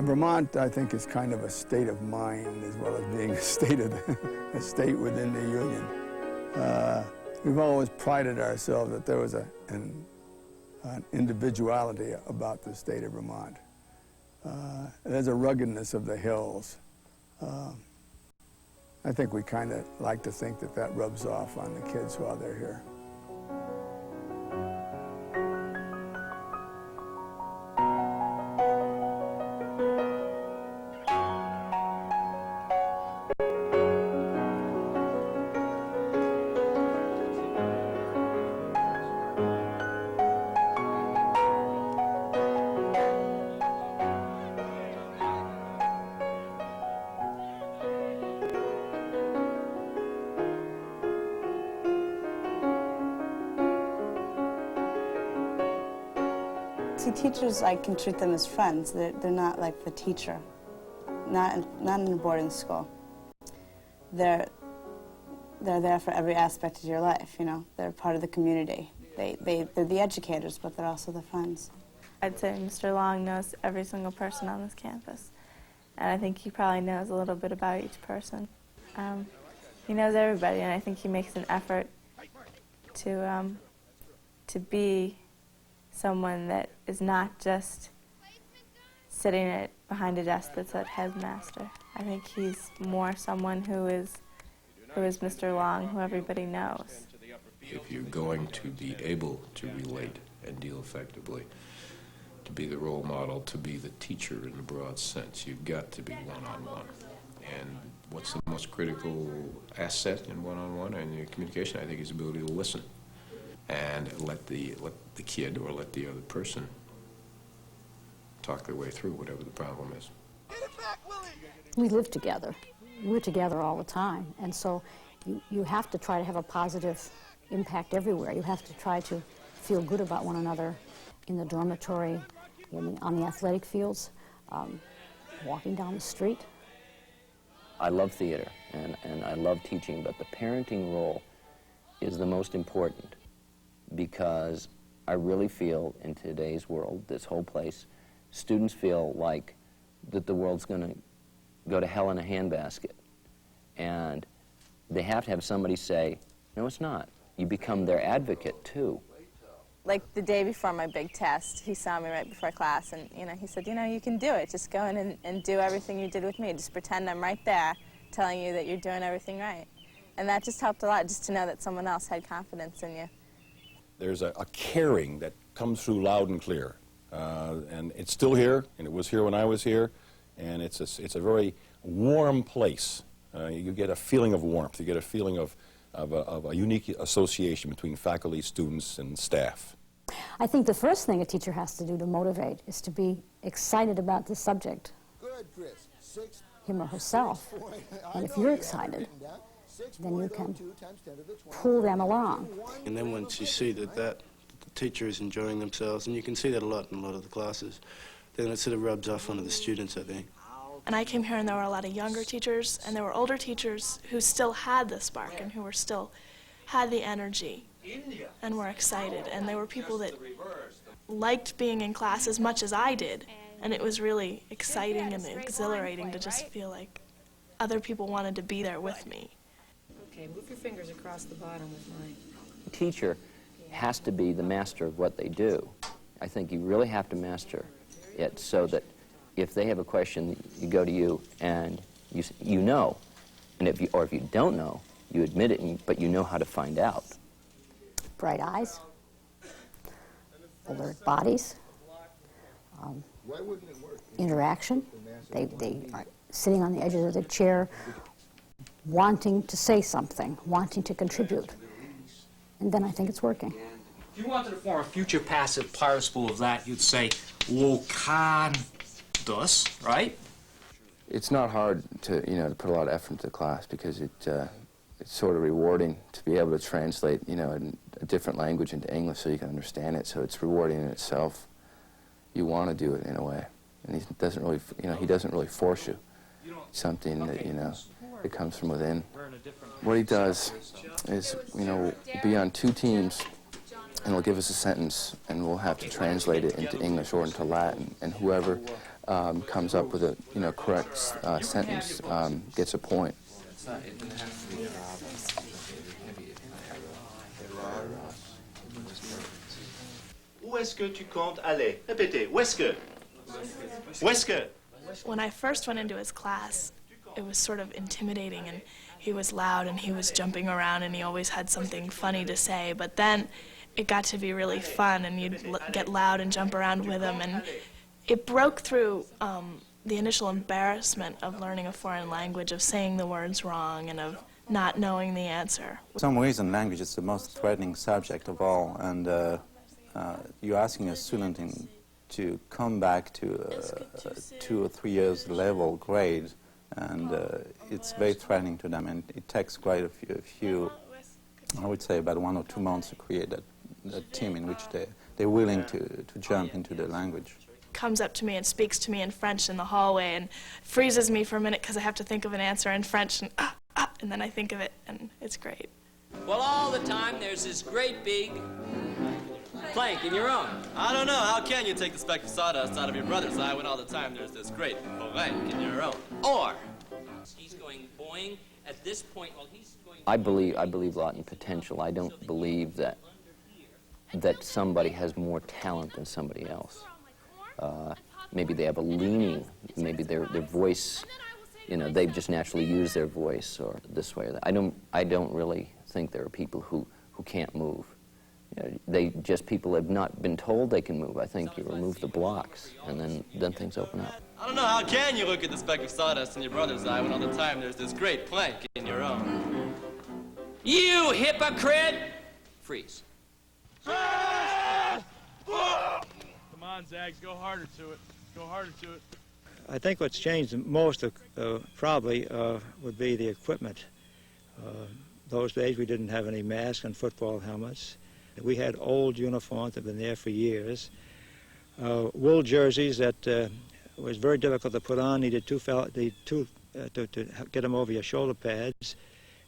Vermont, I think, is kind of a state of mind as well as being a state within the Union. We've always prided ourselves that there was an individuality about the state of Vermont. There's a ruggedness of the hills. I think we kind of like to think that that rubs off on the kids while they're here. See, teachers, I can treat them as friends. They're not like the teacher, not in a boarding school. They're there for every aspect of your life, you know. They're part of the community. They're the educators, but they're also the friends. I'd say Mr. Long knows every single person on this campus, and I think he probably knows a little bit about each person. He knows everybody, and I think he makes an effort to be someone that is not just sitting behind a desk that said headmaster. I think he's more someone who is Mr. Long, who everybody knows. If you're going to be able to relate and deal effectively, to be the role model, to be the teacher in the broad sense, you've got to be one-on-one. And what's the most critical asset in one-on-one and your communication, I think, is the ability to listen and let the kid or let the other person talk their way through whatever the problem is. We live together. We're together all the time, and so you have to try to have a positive impact everywhere. You have to try to feel good about one another in the dormitory, on the athletic fields, walking down the street. I love theater, and I love teaching, but the parenting role is the most important, because I really feel in today's world, this whole place, students feel like that the world's going to go to hell in a handbasket. And they have to have somebody say, no, it's not. You become their advocate, too. Like the day before my big test, he saw me right before class, and he said, you can do it. Just go in and do everything you did with me. Just pretend I'm right there telling you that you're doing everything right. And that just helped a lot, just to know that someone else had confidence in you. There's a caring that comes through loud and clear. And it's still here, and it was here when I was here, and it's a very warm place. You get a feeling of warmth. You get a feeling of a unique association between faculty, students, and staff. I think the first thing a teacher has to do to motivate is to be excited about the subject, him or herself. And if you're excited, then you can pull them along. And then once you see that the teacher is enjoying themselves, and you can see that a lot in a lot of the classes, then it sort of rubs off onto the students, I think. And I came here and there were a lot of younger teachers and there were older teachers who still had the spark and who were still had the energy and were excited. And there were people that liked being in class as much as I did. And it was really exciting and exhilarating to just feel like other people wanted to be there with me. Okay, move your fingers across the bottom with mine. The teacher has to be the master of what they do. I think you really have to master it so that if they have a question, you go to you and you know, and if you don't know, you admit it, but you know how to find out. Bright eyes, alert bodies, interaction. They are sitting on the edges of the chair, wanting to say something, wanting to contribute. And then I think it's working. If you wanted to form a future passive participle of that, you'd say, "Wo kann das," right? It's not hard to, to put a lot of effort into the class because it's sort of rewarding to be able to translate, a different language into English so you can understand it. So it's rewarding in itself. You want to do it in a way, and he doesn't really force you. It's something that it comes from within. What he does is, be on two teams, and he'll give us a sentence, and we'll have to translate it into English or into Latin, and whoever comes up with a correct sentence gets a point. Où est-ce que tu comptes aller? Répétez. Où est-ce que? Où est-ce que? When I first went into his class, it was sort of intimidating, and he was loud and he was jumping around and he always had something funny to say, but then it got to be really fun and you'd get loud and jump around with him, and it broke through the initial embarrassment of learning a foreign language, of saying the words wrong and of not knowing the answer. In some ways, in language, it's the most threatening subject of all, and you're asking a student to come back to 2 or 3 years level grade, and it's very threatening to them, and it takes quite a few, I would say about 1 or 2 months to create that team in which they're willing to jump into the language. Comes up to me and speaks to me in French in the hallway and freezes me for a minute because I have to think of an answer in French, and then I think of it, and it's great. Well, all the time there's this great big plank in your own. I don't know. How can you take the speck of sawdust out of your brother's eye when all the time there's this great plank in your own? Or he's going boing at this point while he's going. I believe a lot in potential. I don't believe that somebody has more talent than somebody else. Maybe they have a leaning. Maybe their voice, they just naturally use their voice or this way or that. I don't really think there are people who can't move. People have not been told they can move. I think you remove the blocks, and then things open up. I don't know. How can you look at the speck of sawdust in your brother's eye when all the time there's this great plank in your own? You hypocrite! Freeze. Come on, Zags, go harder to it. Go harder to it. I think what's changed most probably would be the equipment. Those days we didn't have any masks and football helmets. We had old uniforms that have been there for years. Wool jerseys that was very difficult to put on. Needed two to get them over your shoulder pads.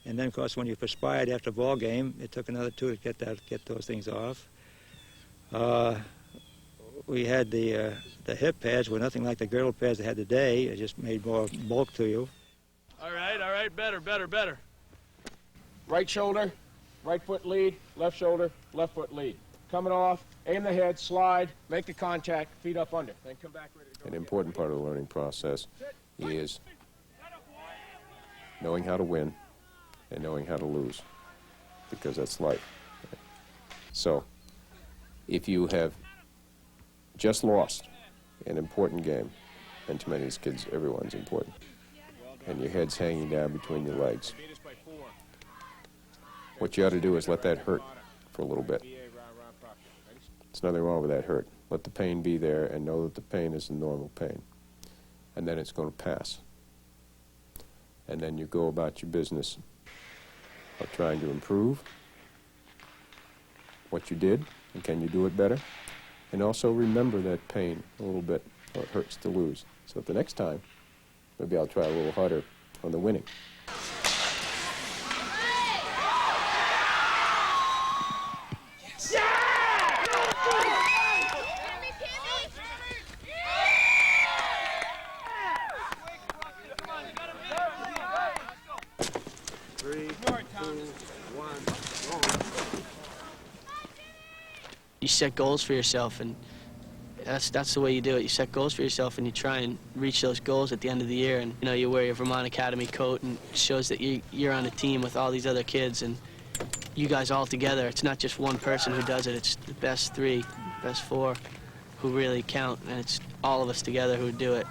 And then, of course, when you perspired after a ball game, it took another 2 to get those things off. We had the hip pads were nothing like the girdle pads they had today. It just made more bulk to you. All right, better. Right shoulder, right foot lead, left shoulder, left foot lead. Coming off, aim the head, slide, make the contact, feet up under, then come back ready to go. An important part of the learning process is knowing how to win and knowing how to lose, because that's life. So, if you have just lost an important game, and to many of these kids, everyone's important, and your head's hanging down between your legs, what you ought to do is let that hurt for a little bit. There's nothing wrong with that hurt. Let the pain be there and know that the pain is a normal pain. And then it's going to pass. And then you go about your business of trying to improve what you did, and can you do it better? And also remember that pain a little bit, or it hurts to lose. So the next time, maybe I'll try a little harder on the winning. You set goals for yourself, and that's the way you do it. You set goals for yourself, and you try and reach those goals at the end of the year. And you wear your Vermont Academy coat, and it shows that you're on a team with all these other kids, and you guys all together. It's not just one person who does it. It's the best 3, best 4 who really count, and it's all of us together who do it.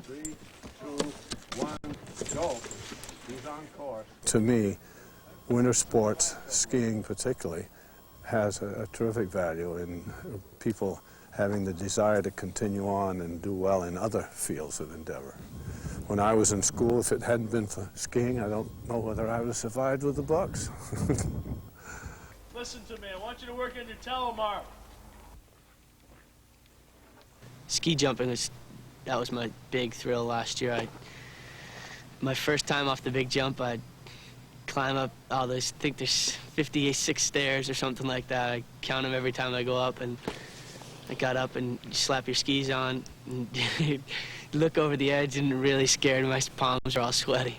3, 2, 1, go. He's on course. To me, winter sports, skiing particularly, has a terrific value in people having the desire to continue on and do well in other fields of endeavor. When I was in school, if it hadn't been for skiing, I don't know whether I would have survived with the Bucks. Listen to me, I want you to work on your telomere. Ski jumping that was my big thrill last year. My first time off the big jump, I'd climb up all those, I think there's 56 stairs or something like that. I count them every time I go up, and I got up and you slap your skis on and look over the edge and really scared. My palms are all sweaty.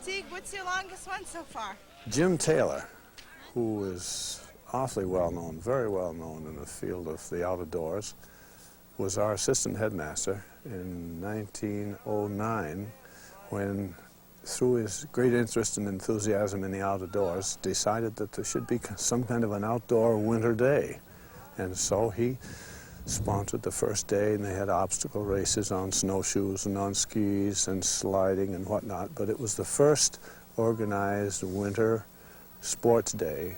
Teague, what's your longest one so far? Jim Taylor, who is awfully well known, very well known in the field of the outdoors, was our assistant headmaster in 1909 when, through his great interest and enthusiasm in the outdoors, decided that there should be some kind of an outdoor winter day. And so he sponsored the first day, and they had obstacle races on snowshoes and on skis and sliding and whatnot. But it was the first organized winter sports day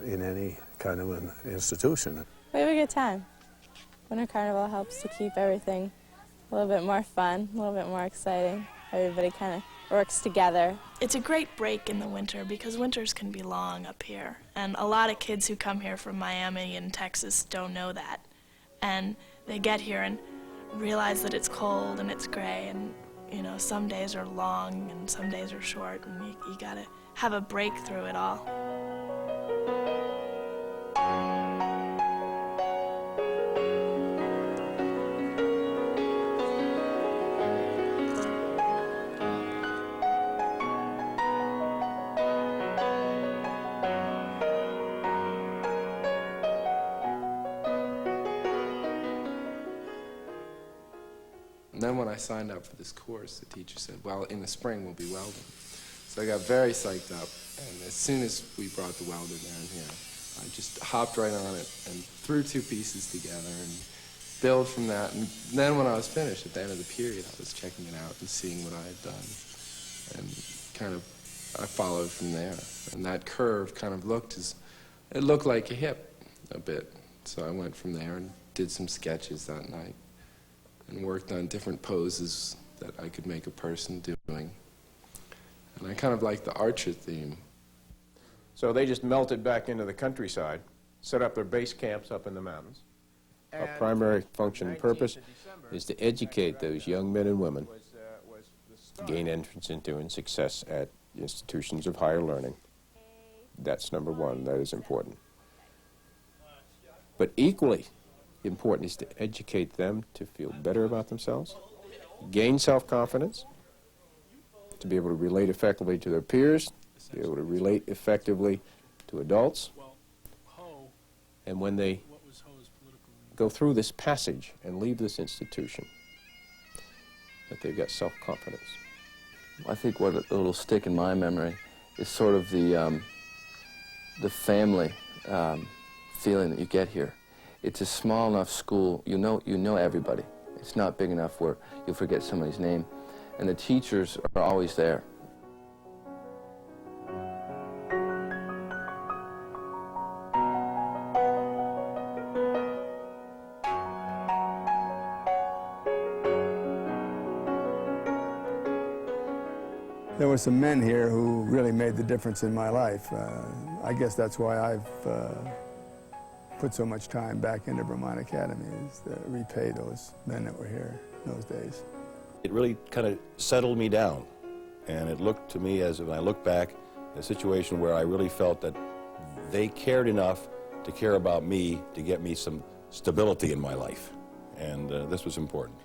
in any kind of an institution. We have a good time. Winter Carnival helps to keep everything a little bit more fun, a little bit more exciting. Everybody kind of works together. It's a great break in the winter because winters can be long up here. And a lot of kids who come here from Miami and Texas don't know that. And they get here and realize that it's cold and it's gray, and you know, some days are long and some days are short, and you gotta have a break through it all. And then when I signed up for this course, the teacher said, well, in the spring we'll be welding. So I got very psyched up, and as soon as we brought the welder down here, I just hopped right on it and threw two pieces together and built from that. And then when I was finished, at the end of the period, I was checking it out and seeing what I had done. And kind of, I followed from there. And that curve kind of it looked like a hip a bit. So I went from there and did some sketches that night and worked on different poses that I could make a person doing. And I kind of liked the Archer theme. So they just melted back into the countryside, set up their base camps up in the mountains. Our primary function and purpose is to educate those young men and women to gain entrance into and success at institutions of higher learning. That's number one. That is important. But equally important is to educate them to feel better about themselves, gain self-confidence, to be able to relate effectively to their peers, to be able to relate effectively to adults. And when they go through this passage and leave this institution, that they've got self-confidence. I think what will stick in my memory is sort of the family feeling that you get here. It's a small enough school, you know everybody. It's not big enough where you'll forget somebody's name. And the teachers are always there. There were some men here who really made the difference in my life. I guess that's why I've put so much time back into Vermont Academy, is to repay those men that were here in those days. It really kind of settled me down, and it looked to me as, when I look back, a situation where I really felt that they cared enough to care about me, to get me some stability in my life, and this was important.